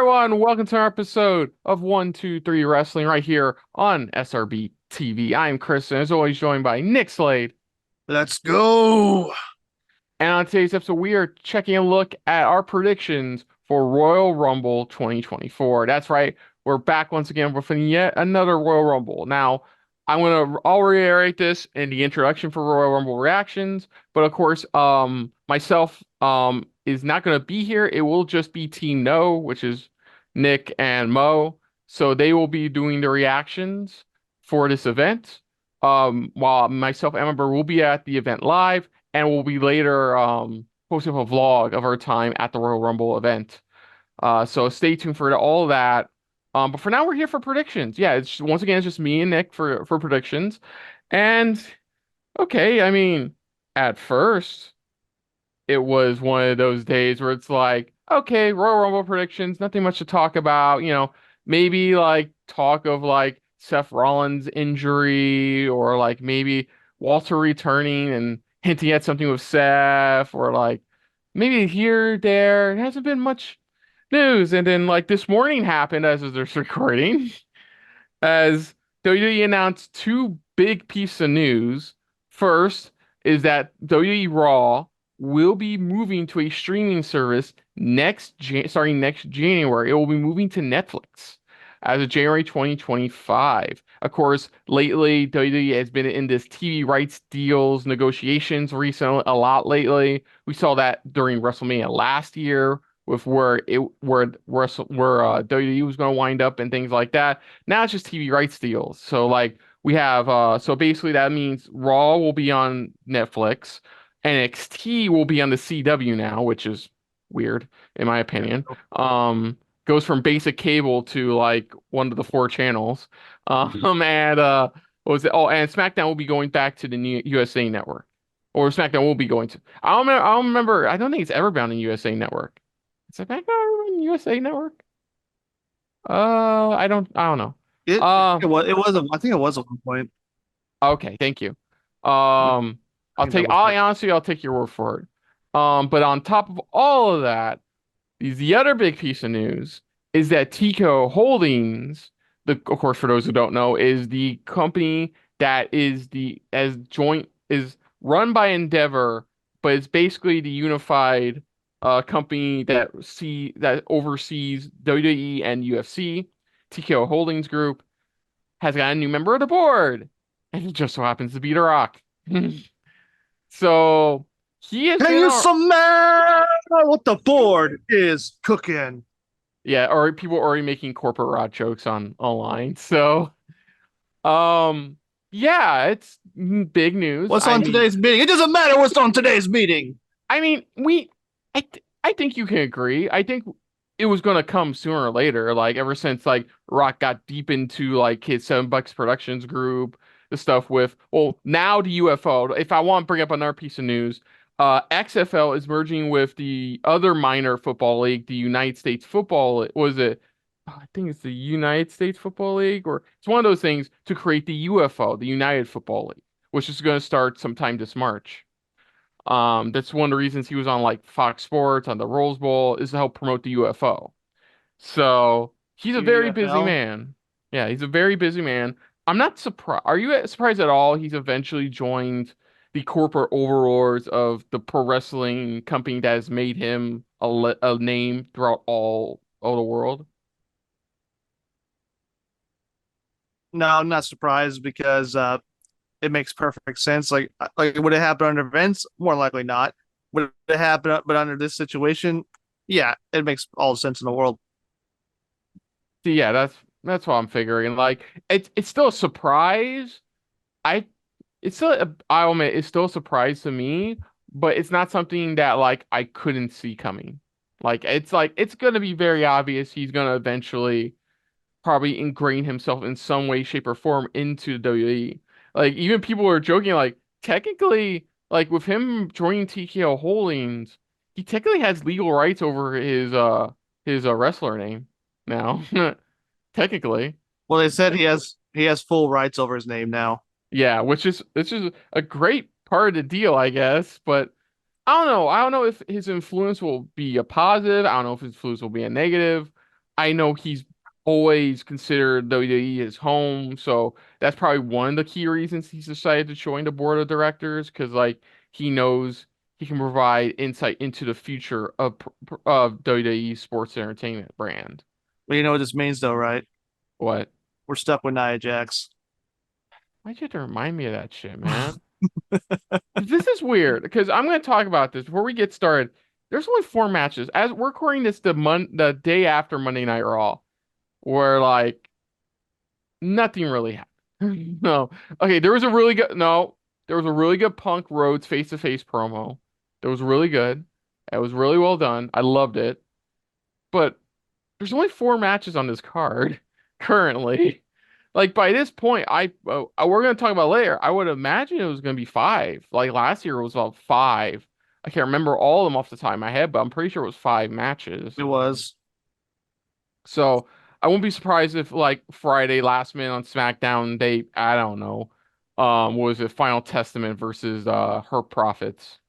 everyone, welcome to our episode of 123 Wrestling right here on SRB TV. I am Chris, and as always, joined by Nick Slade. Let's go. And on today's episode, we are checking a look at our predictions for Royal Rumble 2024. That's right, we're back once again with yet another Royal Rumble. Now, I'll reiterate this in the introduction for Royal Rumble reactions, but of course, myself is not gonna be here. It will just be Team No, which is Nick and Mo. So they will be doing the reactions for this event. While myself and Amber will be at the event live and we'll be later posting a vlog of our time at the Royal Rumble event. So stay tuned for all of that. But for now, we're here for predictions. Yeah, it's once again it's just me and Nick for predictions. And okay, I mean, at first it was one of those days where it's like, okay, Royal Rumble predictions, nothing much to talk about. Maybe like talk of like Seth Rollins' injury or like maybe Walter returning and hinting at something with Seth or like maybe here, there. It hasn't been much news. And then like this morning happened as of this recording, as WWE announced two big pieces of news. First is that WWE Raw will be moving to a streaming service starting next January. It will be moving to Netflix as of January 2025. Of course, lately WWE has been in this TV rights deals negotiations recently a lot lately. We saw that during WrestleMania last year with where WWE was going to wind up and things like that. Now it's just TV rights deals. So like we have so basically that means Raw will be on Netflix. NXT will be on the CW now, which is weird in my opinion. Goes from basic cable to like one of the four channels. And what was it? Oh, and SmackDown will be going back to the new USA Network, or SmackDown will be going to. I don't remember. I don't think it's ever been on the USA Network. Is it back on USA Network? I don't know. It Uh, it was it was I think it was at one point. okay, thank you. I Um, can double check. I'll take your word for it. But on top of all of that, the other big piece of news is that TKO Holdings, of course, for those who don't know, is the company that is the as joint is run by Endeavor, but it's basically the unified company that oversees WWE and UFC. TKO Holdings Group has got a new member of the board, and it just so happens to be The Rock. So he has Can been you on. smell what the board is cooking? Yeah, or people already making corporate rot jokes on online. So, um, yeah, it's big news. What's on today's meeting? It doesn't matter what's on today's meeting. I mean, I think you can agree. I think it was gonna come sooner or later. Like ever since like Rock got deep into like his $7 Productions group, the stuff with now the UFO. If I want to bring up another piece of news, XFL is merging with the other minor football league, the United States Football. Was it? I think it's the United States Football League, or it's one of those things to create the UFO, the United Football League, which is going to start sometime this March. That's one of the reasons he was on like Fox Sports on the Rose Bowl is to help promote the UFO. So he's a very busy UFL. man. Yeah, he's a very busy man. I'm not surprised. Are you surprised at all? He's eventually joined the corporate overlords of the pro wrestling company that has made him a name throughout all the world. No, I'm not surprised because it makes perfect sense. Like would it happen under events? More likely not. Would it happen but under this situation? Yeah, it makes all the sense in the world. So yeah, that's what I'm figuring. Like it's still a surprise. I I'll admit it's still a surprise to me, but it's not something that like I couldn't see coming. Like it's gonna be very obvious he's gonna eventually probably ingrain himself in some way, shape, or form into the WWE. Like even people were joking, like technically, like with him joining TKO Holdings, he technically has legal rights over his wrestler name now. Technically. Well, they said he has full rights over his name now. Yeah, which is a great part of the deal, I guess. But I don't know. I don't know if his influence will be a positive. I don't know if his influence will be a negative. I know he's always considered WWE his home, so that's probably one of the key reasons he's decided to join the board of directors because like he knows he can provide insight into the future of WWE sports entertainment brand. Well, you know what this means, though, right? What? We're stuck with Nia Jax. Why'd you have to remind me of that shit, man? This is weird because I'm going to talk about this before we get started. There's only four matches. As we're recording this the day after Monday Night Raw, where like nothing really happened. No. Okay, there was a really good Punk Rhodes face-to-face promo. That was really good. It was really well done. I loved it. But there's only four matches on this card currently. Like by this point, we're gonna talk about later. I would imagine it was gonna be five. Like last year it was about five. I can't remember all of them off the top of my head, but I'm pretty sure it was five matches. It was. So I won't be surprised if like Friday last minute on SmackDown they I don't know, what was it Final Testament versus Her Profits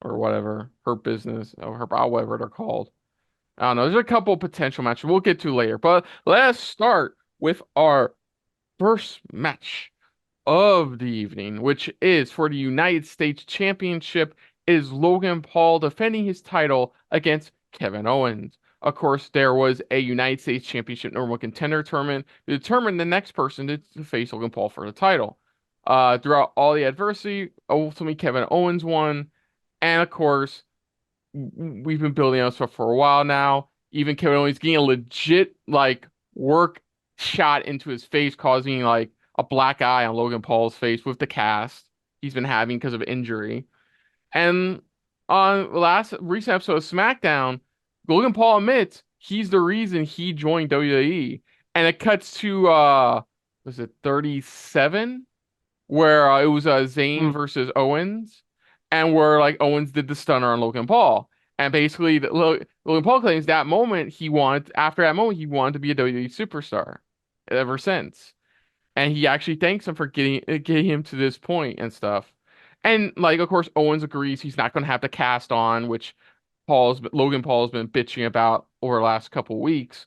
or whatever Her Business or Her whatever they're called. I don't know. There's a couple potential matches we'll get to later, but let's start with our first match of the evening, which is for the United States Championship, is Logan Paul defending his title against Kevin Owens. Of course, there was a United States Championship Number One Contender tournament to determine the next person to face Logan Paul for the title. Throughout all the adversity, ultimately Kevin Owens won, and of course, we've been building up stuff for a while now. Even Kevin Owens getting a legit like work shot into his face, causing like a black eye on Logan Paul's face with the cast he's been having because of injury. And on last recent episode of SmackDown, Logan Paul admits he's the reason he joined WWE. And it cuts to was it 37? Where it was Zayn Mm. versus Owens, and where like Owens did the stunner on Logan Paul. And basically, Logan Paul claims that moment after that moment, he wanted to be a WWE superstar ever since. And he actually thanks him for getting him to this point and stuff. And like, of course, Owens agrees he's not going to have to cast on, which Logan Paul's been bitching about over the last couple weeks.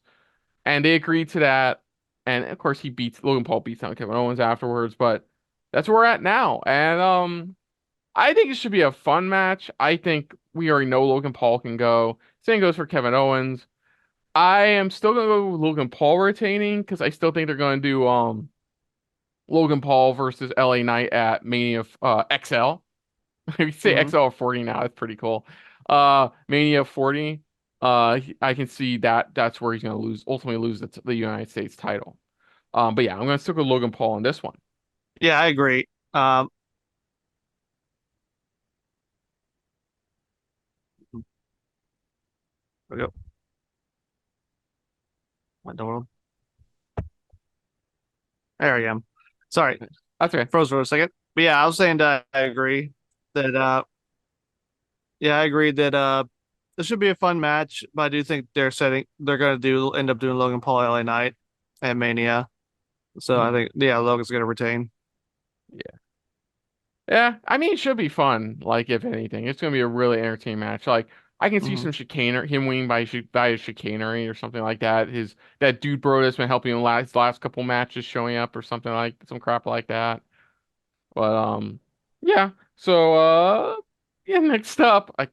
And they agreed to that. And of course, Logan Paul beats down Kevin Owens afterwards. But that's where we're at now. And I think it should be a fun match. I think we already know Logan Paul can go. Same goes for Kevin Owens. I am still gonna go with Logan Paul retaining because I still think they're gonna do Logan Paul versus LA Knight at Mania XL. If you say Hmm. XL 40 now, that's pretty cool. Mania 40. I can see that's where he's gonna ultimately lose the United States title. But yeah, I'm gonna stick with Logan Paul in this one. Yeah, I agree. There we go. What the world? There I am. Sorry, That's okay. froze for a second. But yeah, I was saying that I agree that yeah, I agree that this should be a fun match, but I do think they're gonna end up doing Logan Paul LA Knight at Mania. So I Mhm. think yeah, Logan's gonna retain. Yeah. Yeah, I mean, it should be fun. Like, if anything, it's gonna be a really entertaining match. Like, I can see Hmm. some him winning by a chicanery or something like that. That dude bro that's been helping him last couple matches showing up or something like some crap like that. But yeah. So yeah, next up, I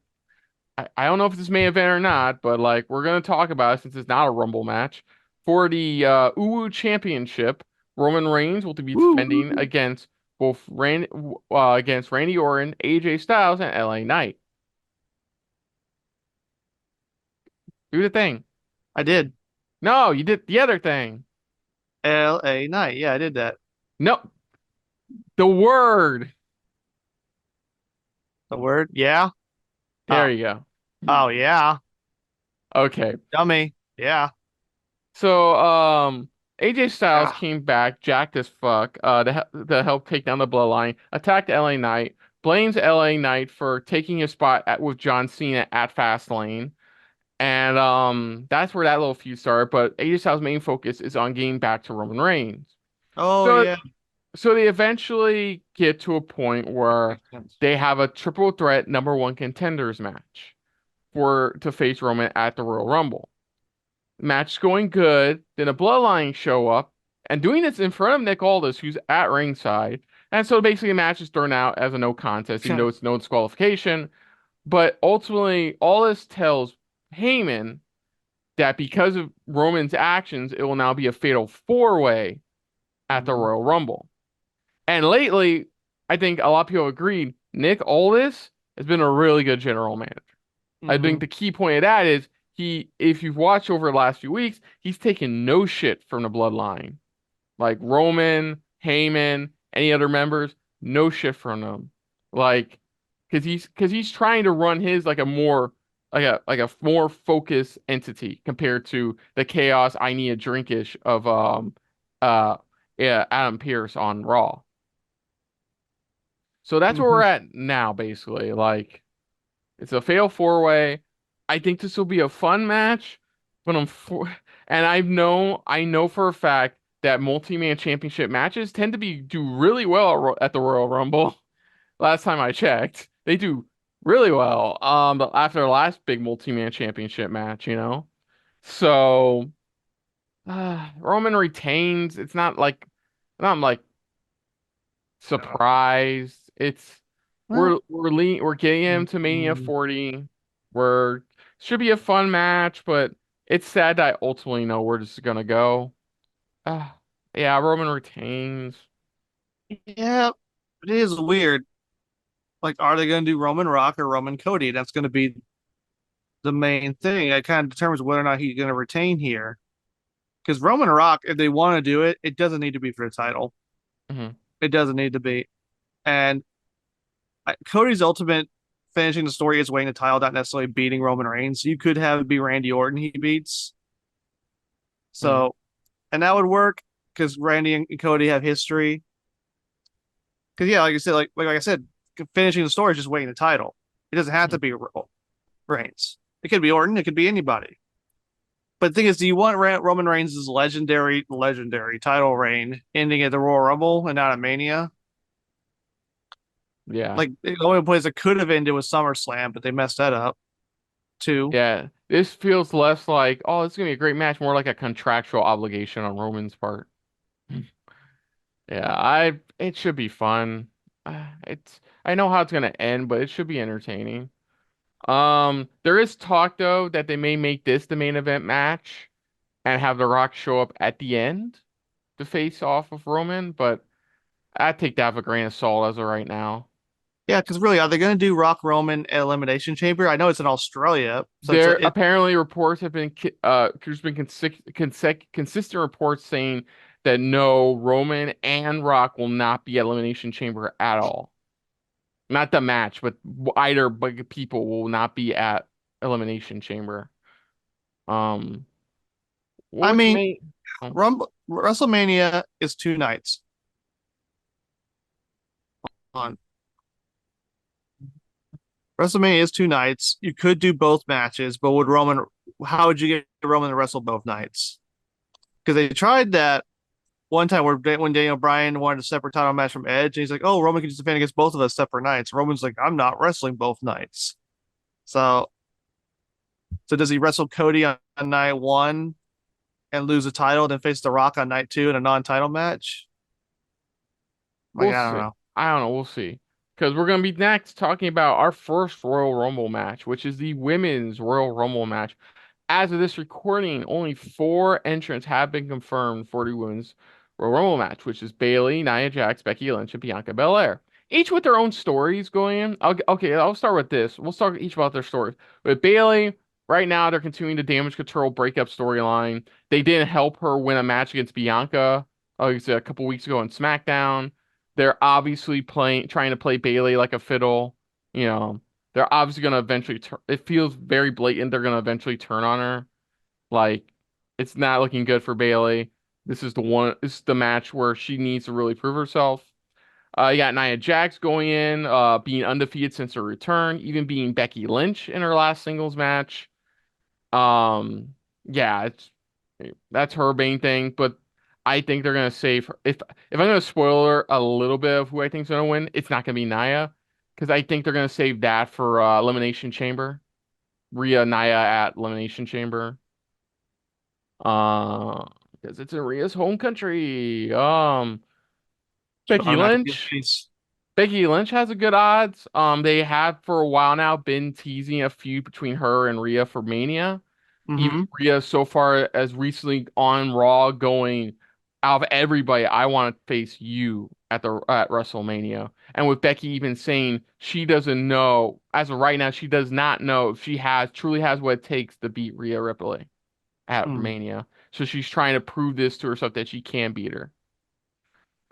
don't know if this main event or not, but like we're gonna talk about it since it's not a Rumble match for the UWU Championship. Roman Reigns will be Woo. defending against Randy Orton, AJ Styles, and LA Knight. Do the thing. I did No, you did the other thing. LA Knight. Yeah, I did that. No, the word. The word. Yeah. There Oh. you go. Oh yeah. Okay. Dummy. Yeah. So, AJ Styles Yeah. came back, jacked as fuck, to help take down the Bloodline, attacked LA Knight, blames LA Knight for taking his spot with John Cena at Fastlane, and that's where that little feud started. But AJ Styles' main focus is on getting back to Roman Reigns. Oh So, yeah. so they eventually get to a point where Makes sense. they have a triple threat number one contenders match to face Roman at the Royal Rumble. Match is going good. Then a bloodline show up and doing this in front of Nick Aldis, who's at ringside. And so basically, the match is thrown out as a no contest, even though it's no disqualification. But ultimately, Aldis tells Heyman that because of Roman's actions, it will now be a fatal four-way at the Mm-hmm. Royal Rumble. And lately, I think a lot of people agreed Nick Aldis has been a really good general manager. I think Mm-hmm. the key point of that is if you've watched over the last few weeks, he's taken no shit from the bloodline. Like Roman, Heyman, any other members, no shit from them. Like, cause he's trying to run his like a more like a more focused entity compared to the chaos I need a drinkish of uh yeah Adam Pearce on Raw. So that's where Mm-hmm. we're at now, basically. Like, it's a fatal four way. I think this will be a fun match, but and I know for a fact that multi-man championship matches tend to do really well at the Royal Rumble. Last time I checked, they do really well. But after the last big multi-man championship match. So Roman retains. It's not like surprised. It's Well, we're getting him to Mania mm, 40. We're Should be a fun match, but it's sad that I ultimately know where this is gonna go. Uh, yeah, Roman retains. yeah, it is weird. Like, are they going to do Roman Rock or Roman Cody? That's going to be the main thing. It kind of determines whether or not he's going to retain here. Because Roman Rock, if they want to do it, it doesn't need to be for the title. Hmm. It doesn't need to be. And Cody's ultimate finishing the story is winning the title, not necessarily beating Roman Reigns. You could have it be Randy Orton he beats. Hmm. So, and that would work because Randy and Cody have history. Because yeah, like I said, like I said, finishing the story is just winning the title. It doesn't have to be Reigns. It could be Orton. It could be anybody. But the thing is, do you want Roman Reigns' legendary title reign ending at the Royal Rumble and not at Mania? Yeah. Like the only place it could have ended was SummerSlam, but they messed that up too. Yeah. This feels less like, oh, it's gonna be a great match, more like a contractual obligation on Roman's part. Yeah, it should be fun. I know how it's gonna end, but it should be entertaining. There is talk though that they may make this the main event match and have The Rock show up at the end to face off with Roman, but I take that with a grain of salt as of right now. Yeah, because really, are they going to do Rock Roman Elimination Chamber? I know it's in Australia, so it's There like it. apparently reports have been there's been consistent reports saying that no, Roman and Rock will not be at Elimination Chamber at all. Not the match, but either but people will not be at Elimination Chamber. Um, I which mean, may oh, Rumble WrestleMania is 2 nights on WrestleMania is 2 nights. You could do both matches, but would Roman? How would you get Roman to wrestle both nights? Because they tried that one time where when Daniel Bryan wanted a separate title match from Edge, and he's like, "Oh, Roman can just defend against both of us separate nights." Roman's like, "I'm not wrestling both nights." So, so does he wrestle Cody on night one and lose the title, then face The Rock on night two in a non-title match? Like, we'll I don't see. know. I don't know. We'll see. Because we're gonna be next talking about our first Royal Rumble match, which is the women's Royal Rumble match. As of this recording, only four entrants have been confirmed for the women's Royal Rumble match, which is Bayley, Nia Jax, Becky Lynch, and Bianca Belair. Each with their own stories going in. Okay, I'll start with this. We'll start each about their stories. With Bayley, right now they're continuing the Damage Control breakup storyline. They didn't help her win a match against Bianca, a couple weeks ago on SmackDown. They're obviously trying to play Bayley like a fiddle. You know, they're obviously going to eventually turn. It feels very blatant. They're going to eventually turn on her. Like, it's not looking good for Bayley. This is the match where she needs to really prove herself. You got Nia Jax going in, being undefeated since her return, even being Becky Lynch in her last singles match. Um, yeah, that's her main thing, but I think they're gonna save her. If I'm gonna spoil her a little bit of who I think's gonna win, it's not gonna be Nia, because I think they're gonna save that for Elimination Chamber. Rhea Nia at Elimination Chamber. Uh, because it's in Rhea's home country. So Becky not gonna be a Lynch. face. Becky Lynch has a good odds. They have for a while now been teasing a feud between her and Rhea for Mania. Even Mm-hmm. Rhea so far as recently on Raw going out of everybody, I want to face you at WrestleMania. And with Becky even saying she doesn't know, as of right now, she does not know if she truly has what it takes to beat Rhea Ripley at Mm. Mania. So she's trying to prove this to herself that she can beat her.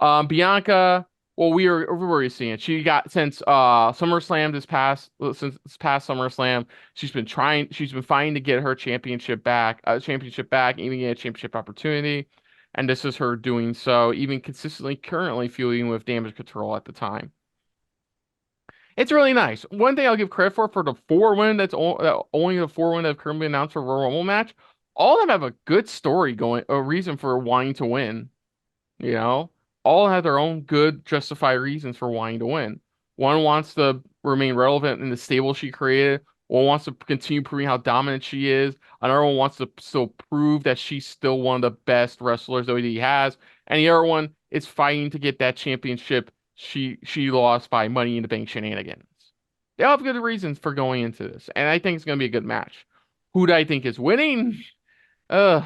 Bianca, well, we've already seen it. She got since SummerSlam since this past SummerSlam, she's been fighting to get her championship back, even get a championship opportunity. And this is her doing so, even consistently currently feuding with Damage Control at the time. It's really nice. One thing I'll give credit for the four women only the four women that have currently been announced for a Royal Rumble match, all of them have a good story going, a reason for wanting to win. You know, all have their own good, justified reasons for wanting to win. One wants to remain relevant in the stable she created. One wants to continue proving how dominant she is. Another one wants to still prove that she's still one of the best wrestlers WWE has. And the other one is fighting to get that championship she lost by Money in the Bank shenanigans. They all have good reasons for going into this, and I think it's going to be a good match. Who do I think is winning? Uh,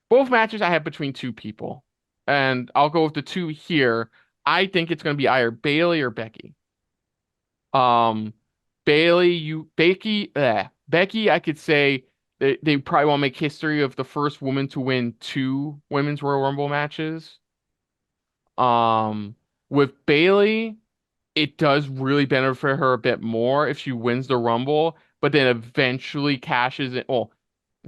both matches I have between two people, and I'll go with the two here. I think it's going to be either Bailey or Becky. Um, Becky, I could say they probably want to make history of the first woman to win two women's Royal Rumble matches. Um, with Bailey, it does really benefit her a bit more if she wins the Rumble, but then eventually cashes in. Well,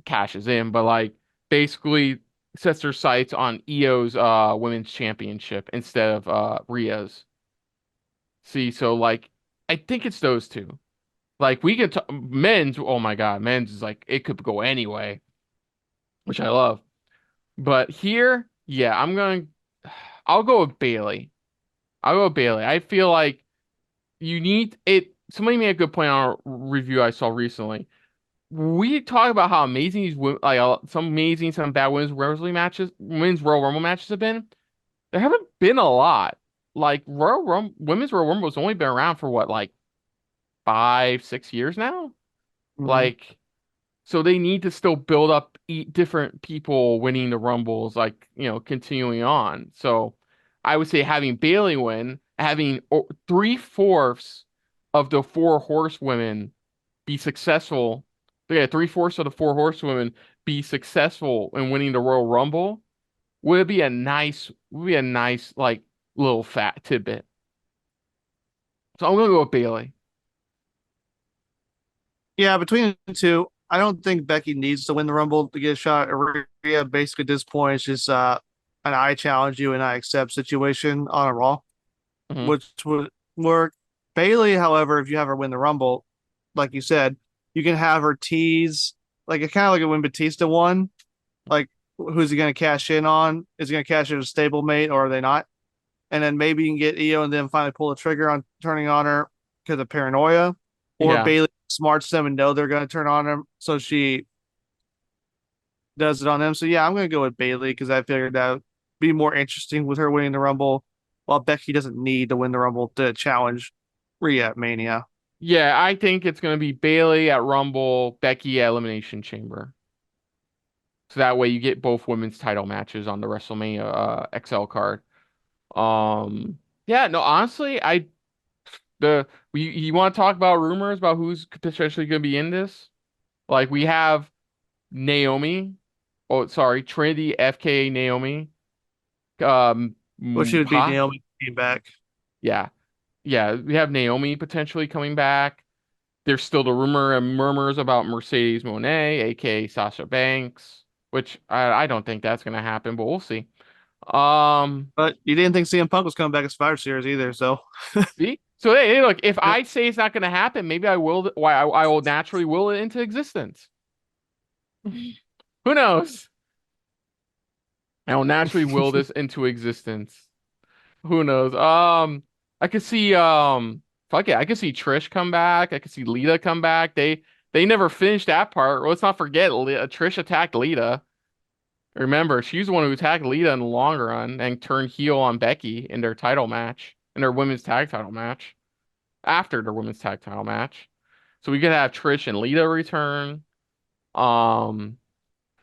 cashes in, but like basically sets her sights on Io's women's championship instead of Rhea's. See, so like I think it's those two. Like we can talk men's, oh my God, men's is like it could go anyway, which I love. But here, yeah, I'll go with Bailey. I'll go with Bailey. I feel like you need it. Somebody made a good point on a review I saw recently. We talk about how amazing some amazing, some bad women's Royal Rumble matches have been. There haven't been a lot. Like women's Royal Rumble has only been around for what, like 5, 6 years now. Mm-hmm. Like, so they need to still build up different people winning the Rumbles, like continuing on. So I would say having Bailey win, having 3/4 of the four horsewomen be successful. Yeah, 3/4 of the four horsewomen be successful in winning the Royal Rumble would be a nice like little fat tidbit. So I'm gonna go with Bailey. Yeah, between the two, I don't think Becky needs to win the Rumble to get a shot at Rhea. Basically, at this point, it's just an I challenge you and I accept situation on a Raw, Hmm. which would work. Bailey, however, if you have her win the Rumble, like you said, you can have her tease like it kind of like when Batista won. Like, who's he going to cash in on? Is he going to cash in a stablemate or are they not? And then maybe you can get Io and then finally pull the trigger on turning on her because of paranoia, or Yeah. Bailey smarts them and know they're going to turn on her, so she does it on them. So yeah, I'm going to go with Bailey because I figured that would be more interesting with her winning the Rumble, while Becky doesn't need to win the Rumble to challenge Rhea at Mania. Yeah, I think it's gonna be Bailey at Rumble, Becky at Elimination Chamber. So that way you get both women's title matches on the WrestleMania XL card. Um, yeah, no, honestly, you want to talk about rumors about who's potentially going to be in this? Like we have Naomi, oh sorry, Trinity FKA Naomi. Which should be Pa, Naomi came back. yeah, yeah, we have Naomi potentially coming back. There's still the rumor and murmurs about Mercedes Moné, aka Sasha Banks, which I don't think that's going to happen, but we'll see. Um, But you didn't think CM Punk was coming back as Survivor Series either, so See? So hey, look, if yep. I say it's not going to happen, maybe I will. Why I will naturally will it into existence. Who knows? I will naturally will this into existence. Who knows? I could see fuck it. I could see Trish come back. I could see Lita come back. They never finished that part. Let's not forget Trish attacked Lita. Remember, she's the one who attacked Lita in the long run and turned heel on Becky in their title match, in their women's tag title match, after their women's tag title match. So we could have Trish and Lita return. Um,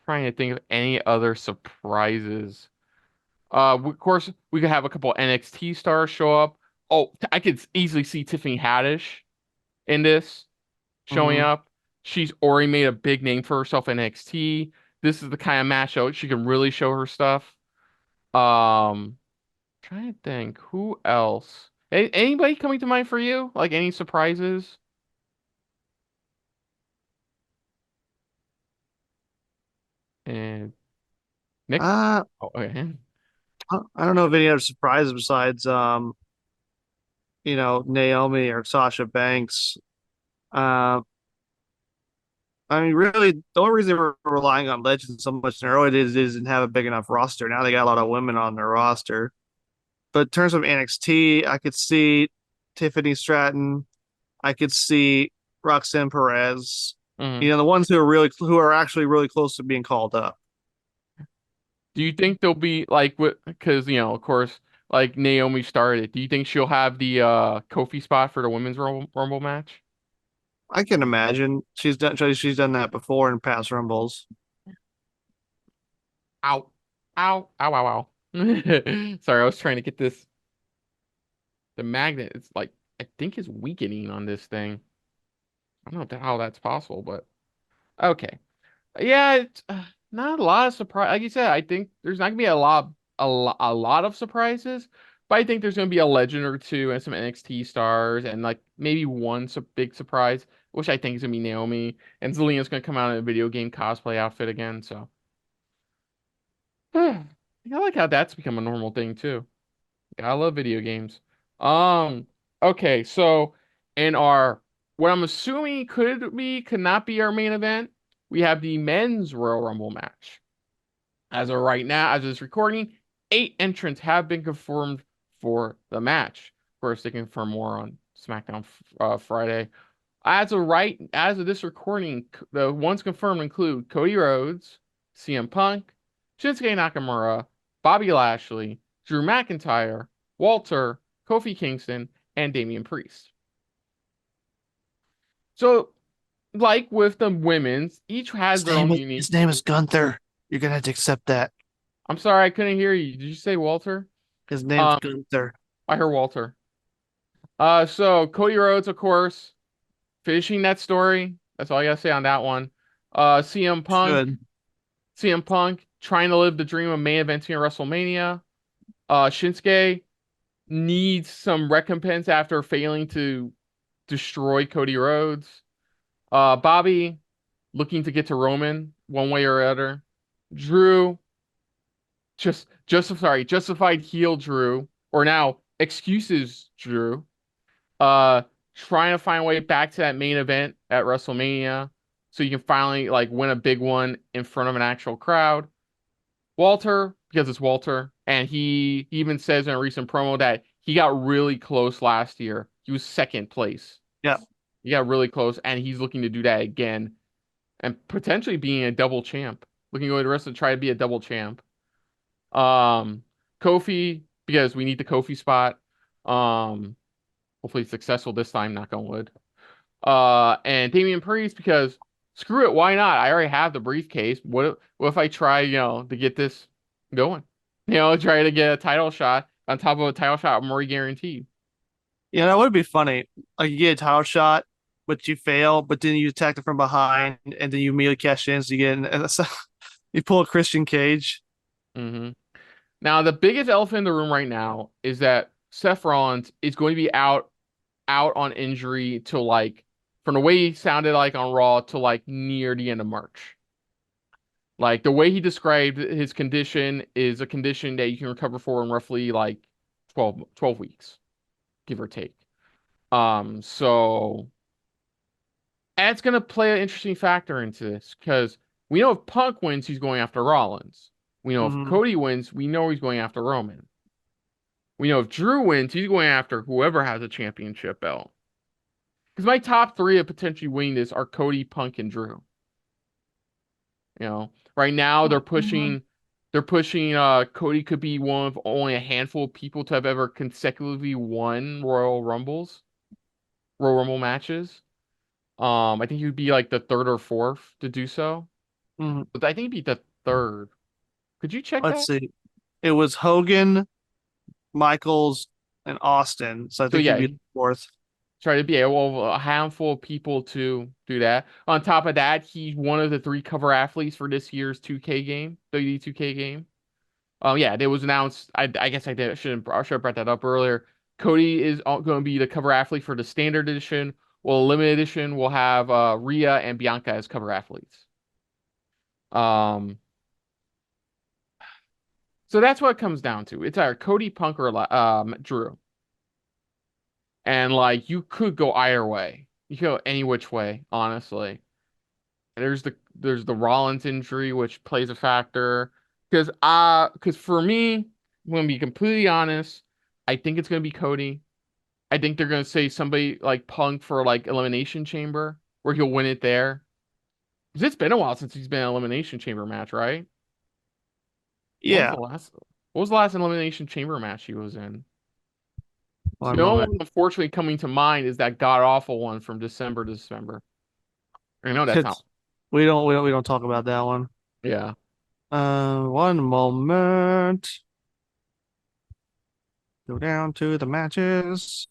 Trying to think of any other surprises. Of course, we could have a couple NXT stars show up. Oh, I could easily see Tiffany Haddish in this showing Hmm. up. She's already made a big name for herself in NXT. This is the kind of match out she can really show her stuff. Um, Trying to think who else. Anybody coming to mind for you? Like any surprises? And Nick? Uh, Oh, okay. I don't know of any other surprises besides Naomi or Sasha Banks. Uh, I mean, really, the only reason we're relying on Legends so much in the early days is didn't have a big enough roster. Now they got a lot of women on their roster. But in terms of NXT, I could see Tiffany Stratton. I could see Roxanne Perez. Mhm. The ones who are actually really close to being called up. Do you think they'll be like what? Because of course, like Naomi started. Do you think she'll have the Kofi spot for the women's Rumble match? I can imagine she's done that before in past Rumbles. Ow, ow, ow, ow, ow. Sorry, I was trying to get this. The magnet. It's like I think is weakening on this thing. I don't know how that's possible, but okay. Yeah, it's not a lot of surprise. Like you said, I think there's not gonna be a lot of surprises, but I think there's gonna be a legend or two and some NXT stars and like maybe one big surprise, which I think is gonna be Naomi and Zelina's gonna come out in a video game cosplay outfit again. So I like how that's become a normal thing too. Yeah, I love video games. Um, okay, so in our what I'm assuming could not be our main event, we have the men's Royal Rumble match. As of right now, as of this recording, 8 entrants have been confirmed for the match. Of course, they confirm more on SmackDown Friday. As of this recording, the ones confirmed include Cody Rhodes, CM Punk, Shinsuke Nakamura, Bobby Lashley, Drew McIntyre, Walter, Kofi Kingston, and Damian Priest. So, like with the women's, each has their own unique. His name is Gunther. You're gonna have to accept that. I'm sorry, I couldn't hear you. Did you say Walter? His name's Um, Gunther. I heard Walter. So Cody Rhodes, of course, finishing that story. That's all I gotta say on that one. CM Punk. Good. CM Punk trying to live the dream of main eventing at WrestleMania. Shinsuke needs some recompense after failing to destroy Cody Rhodes. Bobby looking to get to Roman one way or other. Drew justified heel Drew, or now excuses Drew. Uh, Trying to find a way back to that main event at WrestleMania so you can finally like win a big one in front of an actual crowd. Walter, because it's Walter, and he even says in a recent promo that he got really close last year. He was second place. Yeah. He got really close, and he's looking to do that again and potentially being a double champ. Looking over the rest to try to be a double champ. Um, Kofi, because we need the Kofi spot. Um, Hopefully successful this time, knock on wood. And Damian Priest, because screw it, why not? I already have the briefcase. What if I try, to get this going? Try to get a title shot on top of a title shot I'm already guaranteed. That would be funny. Like you get a title shot, but you fail, but then you attack it from behind, and then you immediately cash in, so you get you pull a Christian Cage. hmm Now, the biggest elephant in the room right now is that Seth Rollins is going to be out on injury till like, from the way he sounded like on Raw, to like near the end of March. Like the way he described his condition is a condition that you can recover for in roughly like 12 weeks, give or take. So that's gonna play an interesting factor into this because we know if Punk wins, he's going after Rollins. We know if Hmm. Cody wins, we know he's going after Roman. We know if Drew wins, he's going after whoever has a championship belt. Because my top three of potentially winning this are Cody, Punk, and Drew. Right now they're pushing They're pushing Cody could be one of only a handful of people to have ever consecutively won Royal Rumble matches. I think he would be like the third or fourth to do so. Mhm. But I think he'd be the third. Could you check Let's that? see. It was Hogan, Michaels, and Austin. So I So think he'd yeah, be fourth. try to be able a handful of people to do that. On top of that, he's one of the three cover athletes for this year's 2K game, WWE 2K game. Yeah, it was announced. I guess I should have brought that up earlier. Cody is going to be the cover athlete for the standard edition. Well, limited edition will have Rhea and Bianca as cover athletes. Um, so that's what it comes down to. It's either Cody, Punk, or Drew. And like you could go either way. You could go any which way, honestly. There's the Rollins injury, which plays a factor. Because for me, I'm gonna be completely honest, I think it's gonna be Cody. I think they're gonna say somebody like Punk for like Elimination Chamber, where he'll win it there. 'Cause it's been a while since he's been in an Elimination Chamber match, right? What was Yeah. the last? What was the last Elimination Chamber match he was in? One The only moment. one unfortunately coming to mind is that god awful one from December to December. I know that's not. It's we don't talk about that one. Yeah. One moment. Go down to the matches.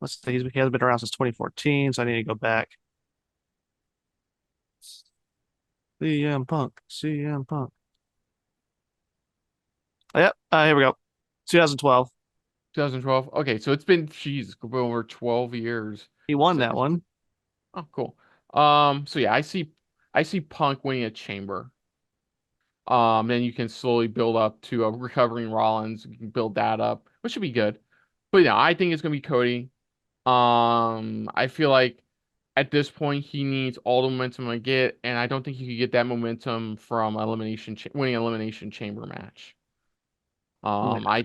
Let's see. He has been around since 2014, so I need to go back. CM Punk. CM Punk. Oh, yep. Here we go. 2012. 2012. Okay, so it's been, geez, over 12 years. He won So, that one. oh, cool. So yeah, I see Punk winning a chamber. Then you can slowly build up to a recovering Rollins. You can build that up, which should be good. But yeah, I think it's gonna be Cody. I feel like at this point he needs all the momentum I get, and I don't think he could get that momentum from winning elimination chamber match. Yeah. I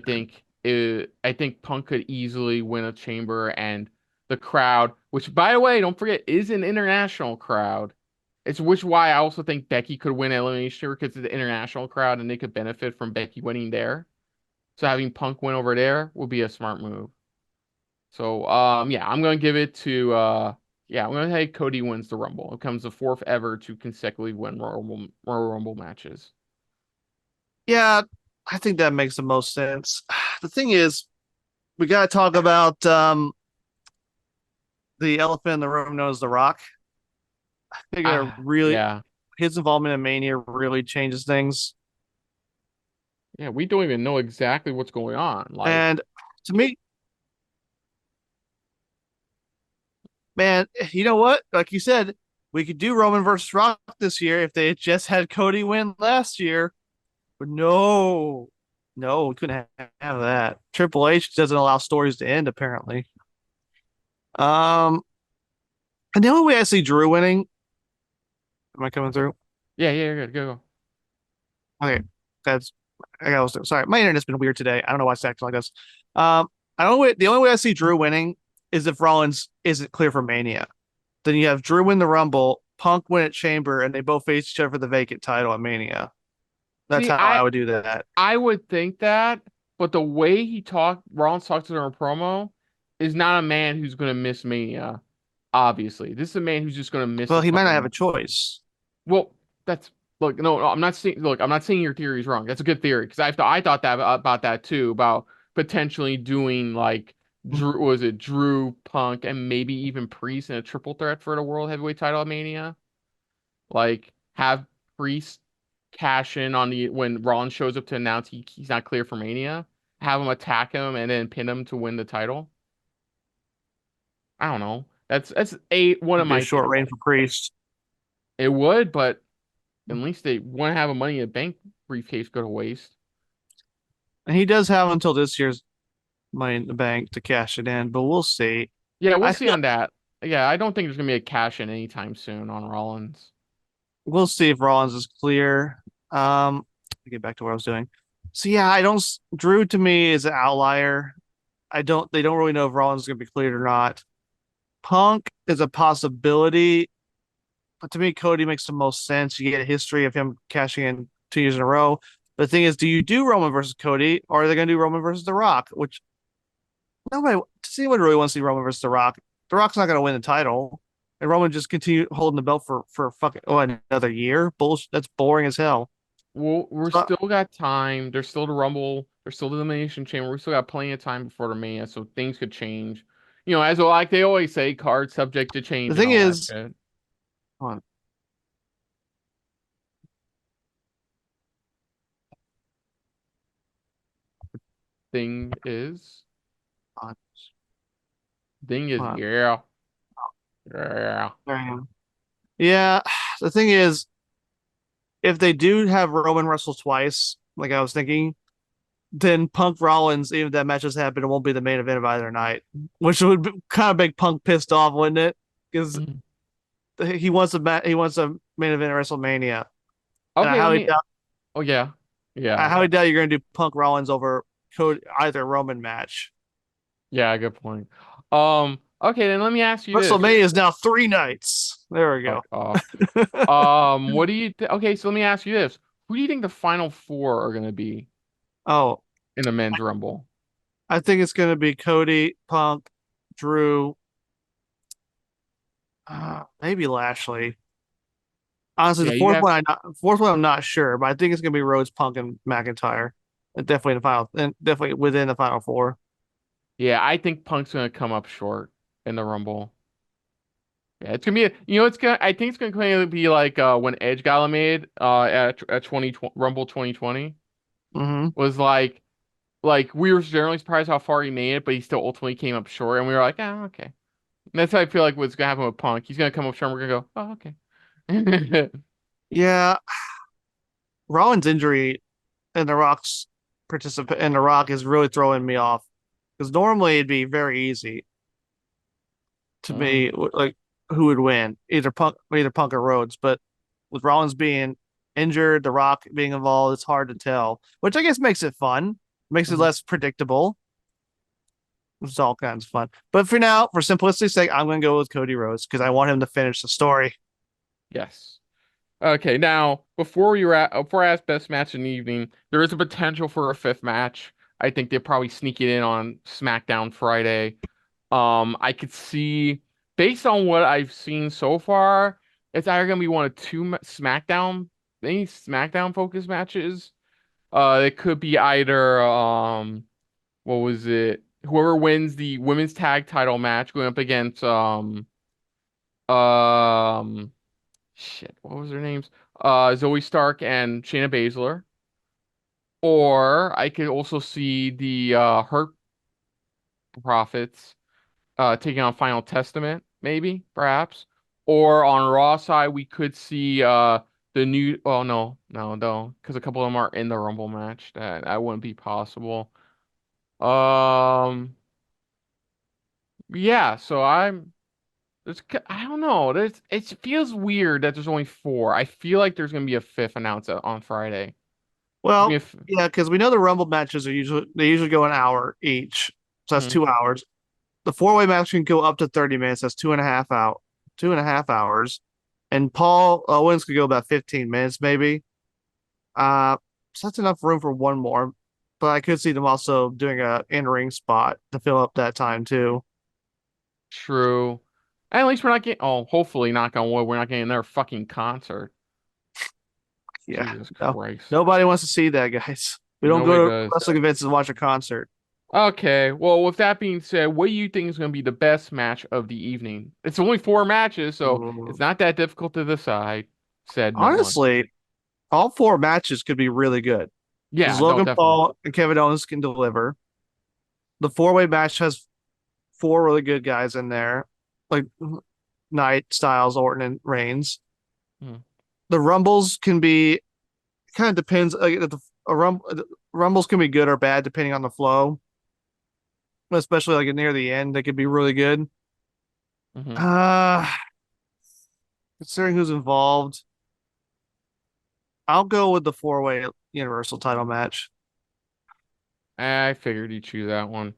think Punk could easily win a chamber and the crowd, which by the way, don't forget, is an international crowd. It's which why I also think Becky could win Elimination Chamber because it's the international crowd and they could benefit from Becky winning there. So having Punk win over there would be a smart move. So yeah, I'm gonna give it to yeah, I'm gonna say Cody wins the Rumble. It becomes the fourth ever to consecutively win Royal Rumble matches. Yeah, I think that makes the most sense. The thing is, we got to talk about the elephant in the room known as The Rock. I think it really Yeah. his involvement in Mania really changes things. Yeah, we don't even know exactly what's going on. Like, And to me, man, you know what? Like you said, we could do Roman versus Rock this year if they had just had Cody win last year. But no, no, we couldn't have that. Triple H doesn't allow stories to end, apparently. Um, and the only way I see Drew winning, am I coming through? yeah, yeah, good, go, go. Okay, that's I got. Sorry, my internet's been weird today. I don't know why it's acting like this. I don't. The only way I see Drew winning is if Rollins isn't clear for Mania. Then you have Drew win the Rumble, Punk win at Chamber, and they both face each other for the vacant title at Mania. That's See, how I would do that. I would think that, but the way Rollins talks to her in a promo, is not a man who's gonna miss Mania. Obviously, this is a man who's just gonna miss Well, a he might couple not have a months. choice. Well, that's look, no, I'm not saying. Look, I'm not saying your theory is wrong. That's a good theory because I thought that about that too about potentially doing like Drew Punk and maybe even Priest in a triple threat for the World Heavyweight Title at Mania. Like have Priest cash in on the when Rollins shows up to announce he's not clear for Mania. Have him attack him and then pin him to win the title. I don't know. That's one of It'd be a my short reign for Priest. it would, but at least they wouldn't have a Money in the Bank briefcase go to waste. And he does have until this year's Money in the Bank to cash it in, but we'll see. Yeah, we'll I see feel on that. Yeah, I don't think there's gonna be a cash in anytime soon on Rollins. we'll see if Rollins is clear. Get back to what I was doing. So yeah, I don't. Drew to me is an outlier. I don't. They don't really know if Rollins is going to be cleared or not. Punk is a possibility, but to me, Cody makes the most sense. You get a history of him cashing in 2 years in a row. But the thing is, do you do Roman versus Cody, or are they going to do Roman versus The Rock? Which nobody, does anyone really want to see Roman versus The Rock? The Rock's not going to win the title, and Roman just continue holding the belt for fucking another year. Bullshit. That's boring as hell. Well, we're So, still got time. There's still the Rumble. There's still the Elimination Chamber. We still got plenty of time before the Mania, so things could change. You know, as like they always say, cards subject to the change and thing all that is, shit. hold Thing is, on, thing is, hold on. yeah, yeah. There I am. Yeah, the thing is, if they do have Roman wrestle twice, like I was thinking, then Punk Rollins, even if that match has happened, it won't be the main event of either night, which would be, kind of make Punk pissed off, wouldn't it? Because Mhm. he wants a main event at WrestleMania, and Okay, let me. Oh yeah, I yeah, highly doubt you're going to do Punk Rollins over either Roman match. yeah. Good point. Okay, then let me ask you this. WrestleMania is now 3 nights. There we go. Fuck off. What do you okay, so let me ask you this. Who do you think the final four are gonna be Oh, in the men's rumble? I think it's going to be Cody, Punk, Drew, maybe Lashley. Honestly, the Yeah, you have fourth one I'm not sure, but I think it's gonna be Rhodes, Punk, and McIntyre. And definitely in the final, and definitely within the final four. yeah, I think Punk's gonna come up short in the rumble. Yeah, it's gonna be it's gonna I think it's gonna be like when Edge got eliminated at 2020 Rumble 2020 Hmm. was like we were generally surprised how far he made it, but he still ultimately came up short and we were like, oh, okay. And that's how I feel like what's gonna happen with Punk. He's gonna come up short and we're gonna go, oh, okay. Yeah, Rollins' injury and the Rock's participate and the Rock is really throwing me off because normally it'd be very easy to Mm, me, like who would win, either Punk or Rhodes. But with Rollins being injured, the Rock being involved, it's hard to tell, which I guess makes it fun, makes it mhm. less predictable. It's all kinds of fun. But for now, for simplicity's sake, I'm going to go with Cody Rhodes because I want him to finish the story. Yes. Okay, now before I ask best match in the evening, there is a potential for a fifth match. I think they probably sneak it in on SmackDown Friday. I could see based on what I've seen so far, it's either gonna be one of two SmackDown, any SmackDown focus matches. It could be either what was it? Whoever wins the women's tag title match going up against um shit, what was their names? Zoe Stark and Shayna Baszler. Or I could also see the Hurt Profits taking on Final Testament, maybe, perhaps. Or on Raw side, we could see the new. Oh no, because a couple of them are in the Rumble match. That wouldn't be possible. Um, yeah. So I don't know. It feels weird that there's only four. I feel like there's gonna be a fifth announced on Friday. There's gonna Well, be a f yeah, because we know the Rumble matches are usually go an hour each, so that's mhm. 2 hours. The four-way match can go up to 30 minutes. That's 2.5 hours. And Paul Owens could go about 15 minutes, maybe. Uh, so that's enough room for one more. But I could see them also doing a in-ring spot to fill up that time too. True. At least we're not getting. Oh, hopefully, knock on wood, we're not getting their fucking concert. Yeah, Jesus no, Christ. nobody wants to see that, guys. We don't Nobody go to does. wrestling events and watch a concert. Okay, well, with that being said, what do you think is going to be the best match of the evening? It's only four matches, so it's Ooh. not that difficult to decide, said no one. Honestly, all four matches could be really good because Yeah, no, Logan definitely. Paul and Kevin Owens can deliver. The four-way match has four really good guys in there, like Knight, Styles, Orton, and Reigns. Hmm. The Rumbles can be kind of depends. Rumbles can be good or bad depending on the flow, especially like near the end. They could be really good. Hmm. Uh Considering who's involved, I'll go with the four-way Universal title match. I figured you'd choose that one,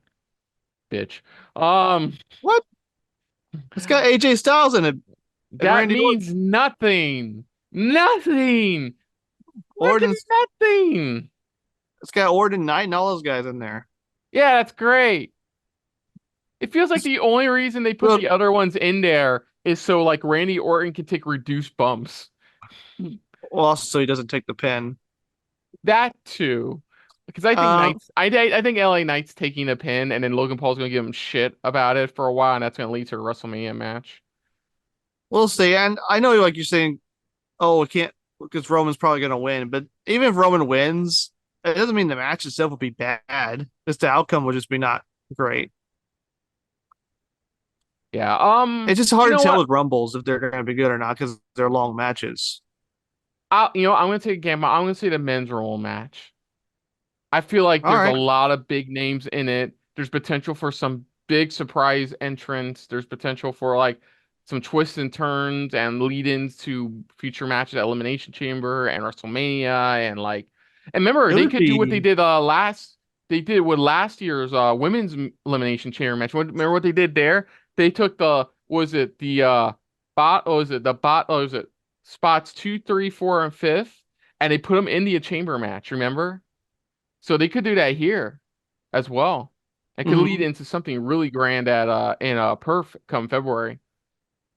bitch. Um, What? It's got AJ Styles in it and that Randy Orton. means nothing. Nothing. Look at Orton. that thing. It's got Orton, Knight, and all those guys in there. Yeah, that's great. It feels like Just the only reason they put good. the other ones in there is so like Randy Orton can take reduced bumps. Well, also, so he doesn't take the pin. That too. Because I think Um, I think LA Knight's taking a pin, and then Logan Paul's gonna give him shit about it for a while, and that's gonna lead to a WrestleMania match. we'll see. And I know, like you're saying, oh, it can't because Roman's probably gonna win. But even if Roman wins, it doesn't mean the match itself will be bad. Just the outcome will just be not great. Yeah. It's just You hard to know tell what? with Rumbles if they're gonna be good or not because they're long matches. I'm gonna take a gamble. I'm gonna say the men's Rumble match. I feel like All there's a right, lot of big names in it. There's potential for some big surprise entrants. There's potential for like some twists and turns and lead-ins to future matches at Elimination Chamber and WrestleMania and like and remember it they would could do what be. they did with last year's women's Elimination Chamber match. Remember what they did there? They took the was it the bot or was it spots 2, 3, 4, and 5 and they put them into a chamber match, remember? So they could do that here as well. It could lead Mhm. into something really grand at in Perf come February.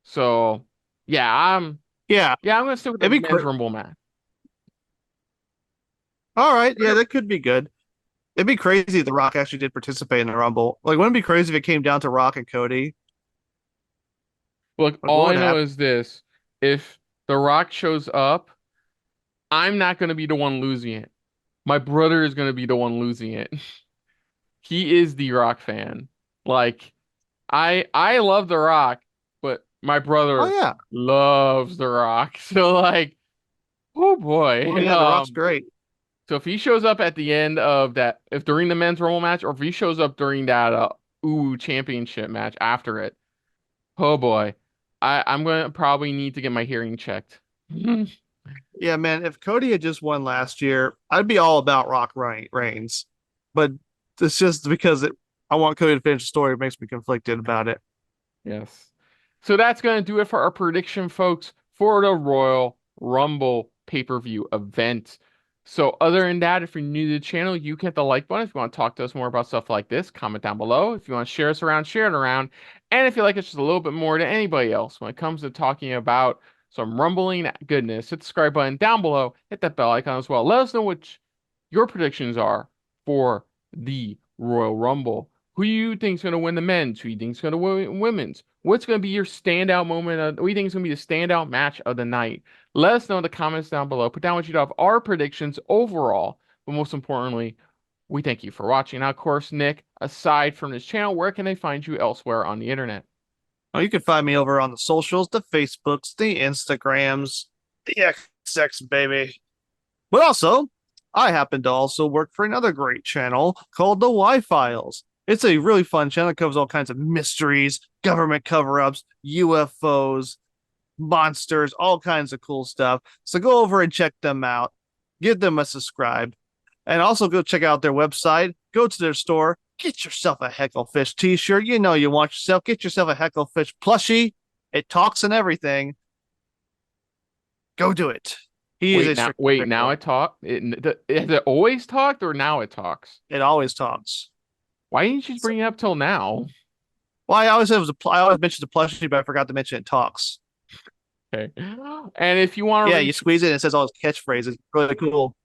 So yeah, Yeah, I'm gonna stick with the it'd be men's great. Rumble match. All right, yeah, that could be good. It'd be crazy if The Rock actually did participate in the Rumble. Like, wouldn't it be crazy if it came down to Rock and Cody? Look, Like, all what I would know happen? is this: if The Rock shows up, I'm not gonna be the one losing it. My brother is gonna be the one losing it. He is the Rock fan. Like I love The Rock, but my Oh brother yeah, loves The Rock. So like, oh boy. oh yeah, The Rock's great. So if he shows up at the end of that, if during the men's Rumble match, or if he shows up during that championship match after it, oh boy, I'm gonna probably need to get my hearing checked. Yeah, man. If Cody had just won last year, I'd be all about Rock Reigns. But it's just because I want Cody to finish the story. It makes me conflicted about it. Yes. So that's gonna do it for our prediction, folks, for the Royal Rumble pay-per-view event. So other than that, if you're new to the channel, you can hit the like button. If you want to talk to us more about stuff like this, comment down below. If you want to share us around, share it around. And if you like us just a little bit more than anybody else when it comes to talking about some rumbling goodness, hit the subscribe button down below. Hit that bell icon as well. Let us know what your predictions are for the Royal Rumble. Who you think's going to win the men's? Who you think's going to win women's? What's going to be your standout moment? What do you think is going to be the standout match of the night? Let us know in the comments down below. Put down what you'd have our predictions overall. But most importantly, we thank you for watching. Now, of course, Nick, aside from this channel, where can they find you elsewhere on the internet? Oh, you can find me over on the socials, the Facebooks, the Instagrams, the XX baby. But also, I happen to also work for another great channel called the Y Files. It's a really fun channel that covers all kinds of mysteries, government cover-ups, UFOs, monsters, all kinds of cool stuff. So go over and check them out. Give them a subscribe. And also go check out their website. Go to their store. Get yourself a Hecklefish t-shirt. You know you want yourself. Get yourself a Hecklefish plushie. It talks and everything. Go do it. He is a strict Wait, now criminal. it talk. Has it always talked or now it talks? It always talks. Why didn't you just bring it up till now? Well, I always said it was I always mentioned the plushie, but I forgot to mention it talks. Okay. And if you want to Yeah, you reach squeeze it and it says all his catchphrases. Really cool.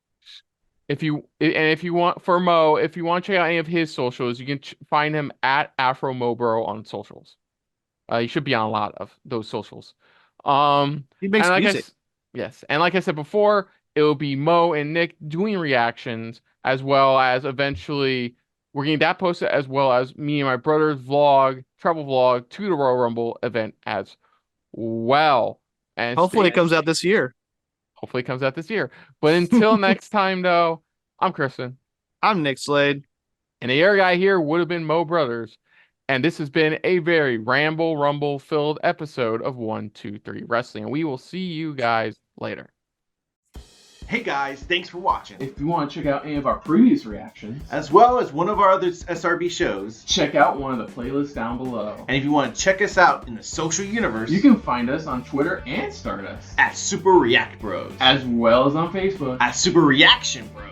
if you want for Mo, if you want to check out any of his socials, you can find him at Afro Mobro on socials. He should be on a lot of those socials. He And makes music. yes, and like I said before, it will be Mo and Nick doing reactions as well as eventually we're getting that posted as well as me and my brother's travel vlog to the Royal Rumble event as well. And Hopefully stay it comes out this year. hopefully it comes out this year. But until next time, though, I'm Kristen. I'm Nick Slade. And the air guy here would have been Mo Brothers. And this has been a very ramble rumble filled episode of 1, 2, 3 Wrestling. And we will see you guys later. Hey guys, thanks for watching. If you want to check out any of our previous reactions, As well as one of our other SRB shows. check out one of the playlists down below. And if you want to check us out in the social universe, You can find us on Twitter and Stardust, at Super React Bros. as well as on Facebook. At Super Reaction Bros.